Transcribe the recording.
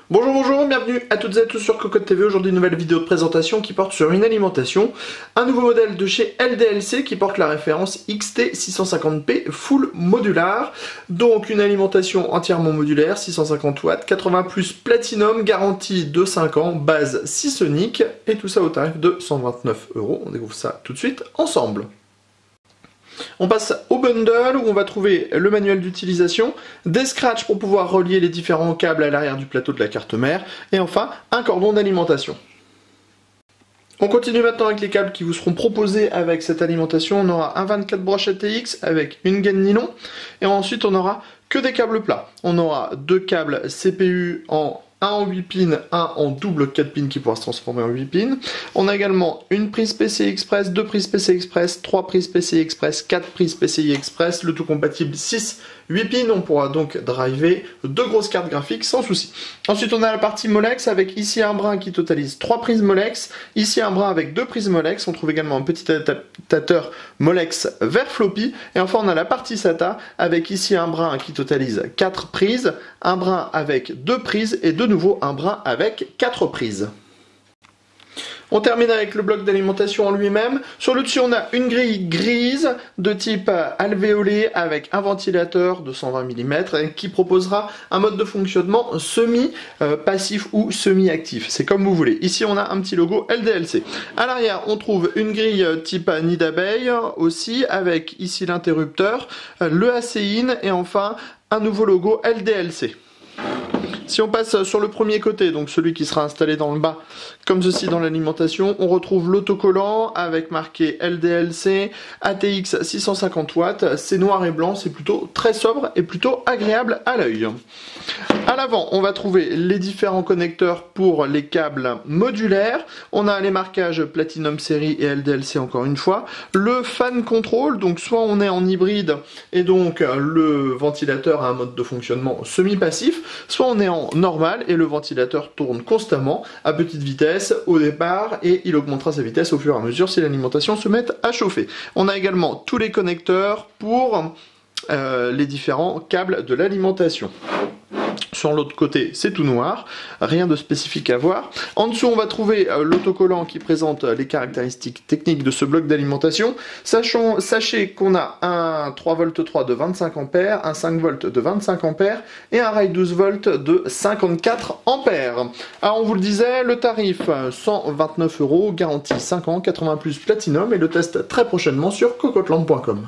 Bonjour, bienvenue à toutes et à tous sur Cocotte TV. Aujourd'hui une nouvelle vidéo de présentation qui porte sur une alimentation, un nouveau modèle de chez LDLC qui porte la référence XT650P Full Modular. Donc une alimentation entièrement modulaire, 650 watts, 80 plus Platinum, garantie de 5 ans, base Seasonic et tout ça au tarif de 129 €. On découvre ça tout de suite ensemble. On passe au bundle où on va trouver le manuel d'utilisation, des scratchs pour pouvoir relier les différents câbles à l'arrière du plateau de la carte mère, et enfin un cordon d'alimentation. On continue maintenant avec les câbles qui vous seront proposés avec cette alimentation. On aura un 24 broches ATX avec une gaine nylon, et ensuite on n'aura que des câbles plats. On aura deux câbles CPU un en 8 pins, un en double 4 pins qui pourra se transformer en 8 pins. On a également une prise PCI Express, deux prises PCI Express, 3 prises PCI Express, 4 prises PCI Express, le tout compatible 6, 8 pins. On pourra donc driver deux grosses cartes graphiques sans souci. Ensuite on a la partie Molex avec ici un brin qui totalise 3 prises Molex, ici un brin avec 2 prises Molex. On trouve également un petit adaptateur Molex vers floppy. Et enfin on a la partie SATA avec ici un brin qui totalise 4 prises, un brin avec 2 prises et de nouveau un brin avec 4 prises. On termine avec le bloc d'alimentation en lui-même. Sur le dessus, on a une grille grise de type alvéolé avec un ventilateur de 120 mm qui proposera un mode de fonctionnement semi-passif ou semi-actif. C'est comme vous voulez. Ici, on a un petit logo LDLC. À l'arrière, on trouve une grille type nid d'abeille aussi avec ici l'interrupteur, le AC-in et enfin un nouveau logo LDLC. Si on passe sur le premier côté, donc celui qui sera installé dans le bas, comme ceci dans l'alimentation, on retrouve l'autocollant avec marqué LDLC, ATX 650 watts, c'est noir et blanc, c'est plutôt très sobre et plutôt agréable à l'œil. À l'avant, on va trouver les différents connecteurs pour les câbles modulaires. On a les marquages Platinum Série et LDLC encore une fois. Le fan control, donc soit on est en hybride et donc le ventilateur a un mode de fonctionnement semi-passif, soit on est en normal et le ventilateur tourne constamment à petite vitesse au départ et il augmentera sa vitesse au fur et à mesure si l'alimentation se met à chauffer. On a également tous les connecteurs pour les différents câbles de l'alimentation. Sur l'autre côté, c'est tout noir, rien de spécifique à voir. En dessous, on va trouver l'autocollant qui présente les caractéristiques techniques de ce bloc d'alimentation. Sachez qu'on a un 3V3 de 25 A, un 5V de 25 A et un rail 12V de 54 A. Alors, on vous le disait, le tarif 129 €, garantie 5 ans, 80 plus Platinum et le test très prochainement sur cocotland.com.